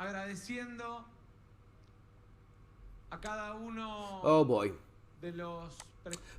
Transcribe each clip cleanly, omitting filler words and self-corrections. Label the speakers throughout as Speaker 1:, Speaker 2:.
Speaker 1: agradeciendo a cada uno.
Speaker 2: Oh boy.
Speaker 1: De los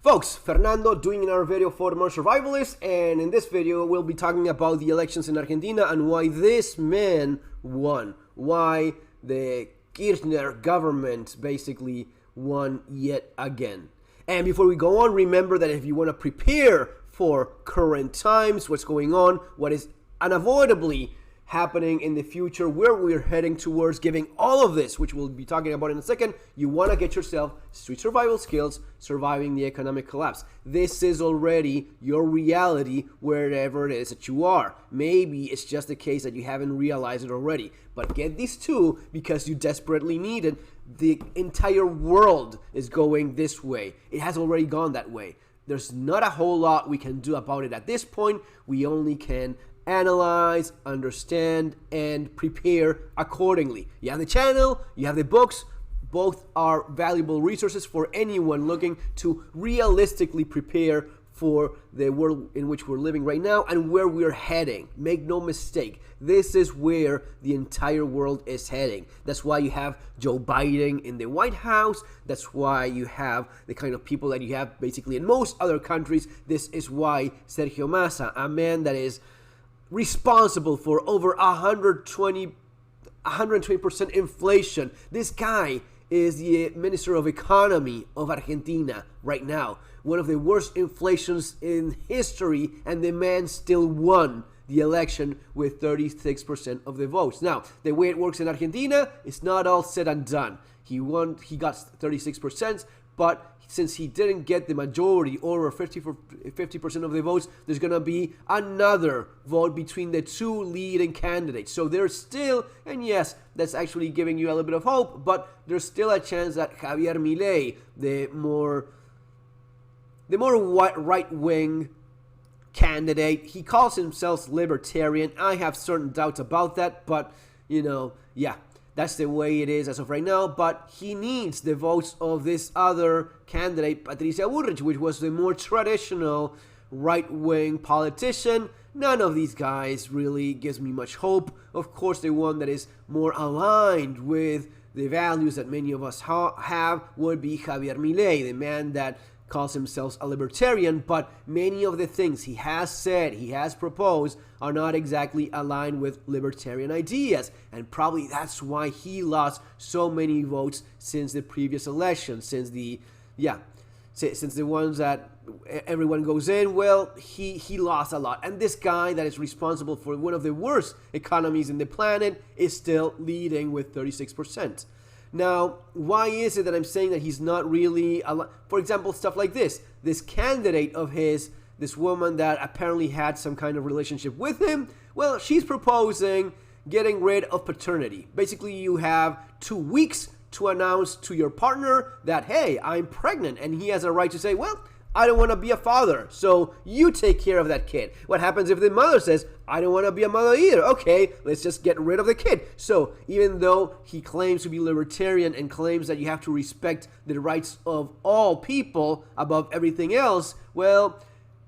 Speaker 2: Folks, Fernando doing our video for more survivalists, and in this video we'll be talking about the elections in Argentina and why this man won. Why the Kirchner government basically won yet again. And before we go on, remember that if you want to prepare for current times, what's going on, what is unavoidably happening in the future, where we're heading towards, giving all of this, which we'll be talking about in a second, you want to get yourself street survival skills, surviving the economic collapse. This is already your reality wherever it is that you are. Maybe it's just the case that you haven't realized it already, but get these two because you desperately need it. The entire world is going this way. It has already gone that way. There's not a whole lot we can do about it at this point. We only can analyze, understand, and prepare accordingly. You have the channel, you have the books. Both are valuable resources for anyone looking to realistically prepare for the world in which we're living right now and where we're heading. Make no mistake, this is where the entire world is heading. That's why you have Joe Biden in the White House. That's why you have the kind of people that you have basically in most other countries. This is why Sergio Massa, a man that is responsible for over 120% inflation. This guy is the Minister of Economy of Argentina right now. One of the worst inflations in history, and the man still won the election with 36% of the votes. Now, the way it works in Argentina, it's not all said and done. He got 36%, but since he didn't get the majority, over 50% of the votes, there's going to be another vote between the two leading candidates. So there's still, and yes, that's actually giving you a little bit of hope, but there's still a chance that Javier Milei, the more right-wing candidate, he calls himself libertarian. I have certain doubts about that, but, yeah. That's the way it is as of right now, but he needs the votes of this other candidate, Patricia Bullrich, which was the more traditional right-wing politician. None of these guys really gives me much hope. Of course, the one that is more aligned with the values that many of us have would be Javier Milei, the man that calls himself a libertarian, but many of the things he has said, he has proposed, are not exactly aligned with libertarian ideas, and probably that's why he lost so many votes since the previous election, since the ones that everyone goes in. Well, he lost a lot, and this guy that is responsible for one of the worst economies in the planet is still leading with 36%. Now, why is it that I'm saying that he's not really, for example, stuff like this candidate of his, this woman that apparently had some kind of relationship with him, well, she's proposing getting rid of paternity. Basically, you have 2 weeks to announce to your partner that, hey, I'm pregnant, and he has a right to say, well, I don't want to be a father, so you take care of that kid. What happens if the mother says, I don't want to be a mother either? Okay, let's just get rid of the kid. So even though he claims to be libertarian and claims that you have to respect the rights of all people above everything else, well,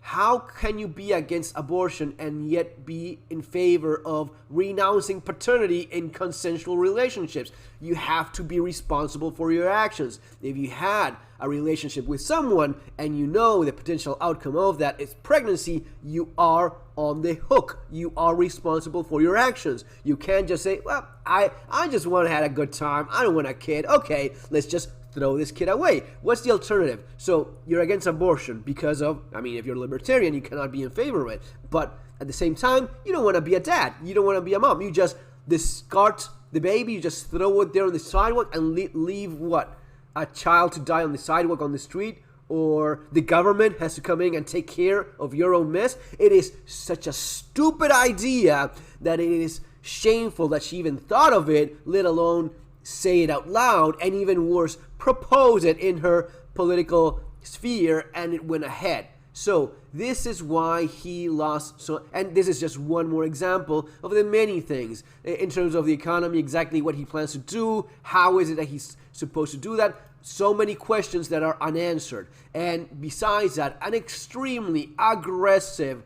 Speaker 2: how can you be against abortion and yet be in favor of renouncing paternity in consensual relationships? You have to be responsible for your actions. If you had a relationship with someone and you know the potential outcome of that is pregnancy, you are on the hook. You are responsible for your actions. You can't just say, well, I just want to have a good time. I don't want a kid. Okay, let's just throw this kid away. What's the alternative? So you're against abortion because of, if you're libertarian, you cannot be in favor of it. But at the same time, you don't want to be a dad. You don't want to be a mom. You just discard the baby. You just throw it there on the sidewalk and leave what? A child to die on the sidewalk, on the street? Or the government has to come in and take care of your own mess? It is such a stupid idea that it is shameful that she even thought of it, let alone say it out loud, and even worse, propose it in her political sphere, and it went ahead. So this is why he lost. So, and this is just one more example of the many things in terms of the economy, exactly what he plans to do, how is it that he's supposed to do that. So many questions that are unanswered. And besides that, an extremely aggressive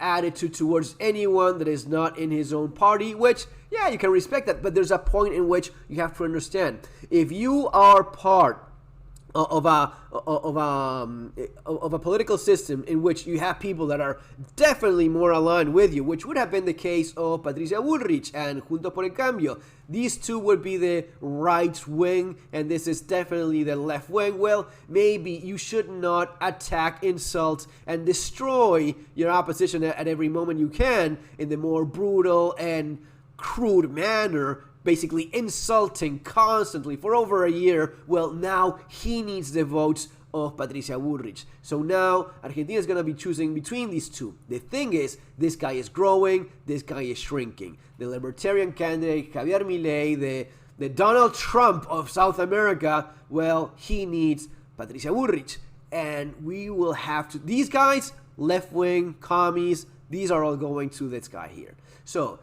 Speaker 2: attitude towards anyone that is not in his own party, which yeah, you can respect that, but there's a point in which you have to understand. If you are part of a political system in which you have people that are definitely more aligned with you, which would have been the case of Patricia Bullrich and Juntos por el Cambio. These two would be the right wing, and this is definitely the left wing. Well, maybe you should not attack, insult, and destroy your opposition at every moment you can in the more brutal and crude manner, basically insulting constantly for over a year. Well, now he needs the votes of Patricia Bullrich. So now Argentina is going to be choosing between these two. The thing is, this guy is growing, this guy is shrinking. The libertarian candidate, Javier Milei, the Donald Trump of South America, well, he needs Patricia Bullrich. And we will have to, these guys, left-wing, commies, these are all going to this guy here. So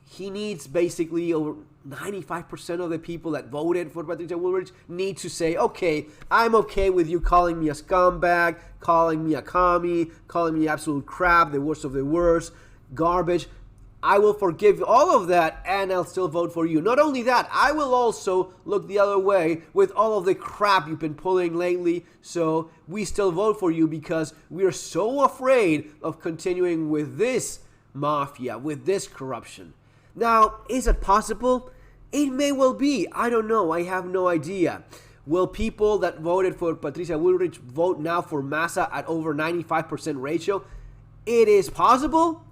Speaker 2: he needs basically over 95% of the people that voted for Patricia Bullrich need to say, okay, I'm okay with you calling me a scumbag, calling me a commie, calling me absolute crap, the worst of the worst, garbage. I will forgive all of that and I'll still vote for you. Not only that, I will also look the other way with all of the crap you've been pulling lately. So we still vote for you because we are so afraid of continuing with this mafia, with this corruption. Now, is it possible? It may well be. I don't know. I have no idea. Will people that voted for Patricia Bullrich vote now for Massa at over 95% ratio? It is possible.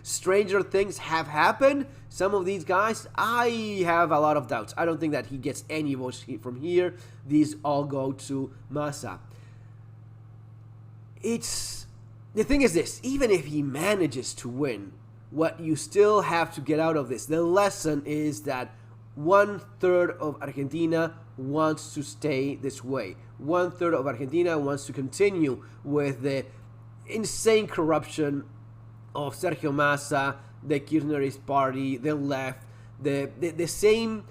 Speaker 2: Stranger things have happened. Some of these guys, I have a lot of doubts. I don't think that he gets any votes from here. These all go to Massa. The thing is this, even if he manages to win, what you still have to get out of this, the lesson is that 1/3 of Argentina wants to stay this way. 1/3 of Argentina wants to continue with the insane corruption of Sergio Massa, the Kirchnerist party, the left, the same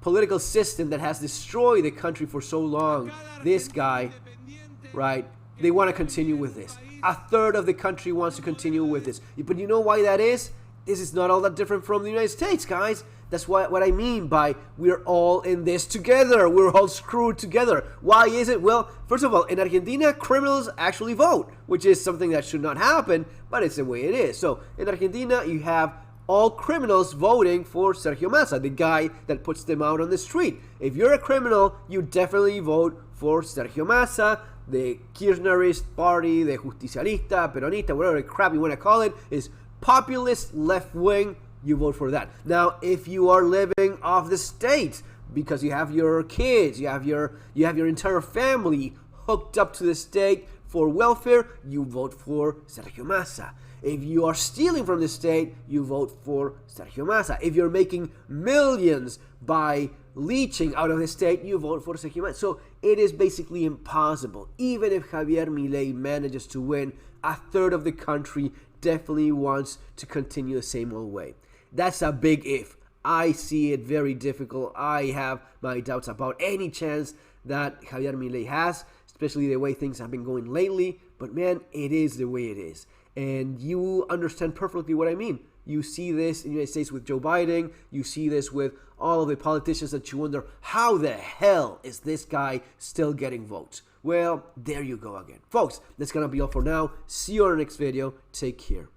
Speaker 2: political system that has destroyed the country for so long. This guy, right, they want to continue with this. 1/3 of the country wants to continue with this. But you know why that is? This is not all that different from the United States, guys. That's what I mean by we're all in this together. We're all screwed together. Why is it? Well, first of all, in Argentina, criminals actually vote, which is something that should not happen, but it's the way it is. So in Argentina, you have all criminals voting for Sergio Massa, the guy that puts them out on the street. If you're a criminal, you definitely vote for Sergio Massa. The Kirchnerist party, the Justicialista, Peronista, whatever crap you want to call it, is populist left wing. You vote for that. Now, if you are living off the state because you have your kids, you have your entire family hooked up to the state for welfare, you vote for Sergio Massa. If you are stealing from the state, you vote for Sergio Massa. If you're making millions by leeching out of the state, you vote for Sergio Massa. So it is basically impossible. Even if Javier Milei manages to win, 1/3 of the country definitely wants to continue the same old way. That's a big if. I see it very difficult. I have my doubts about any chance that Javier Milei has, especially the way things have been going lately. But man, it is the way it is. And you understand perfectly what I mean. You see this in the United States with Joe Biden. You see this with all of the politicians that you wonder, how the hell is this guy still getting votes? Well, there you go again. Folks, that's going to be all for now. See you on the next video. Take care.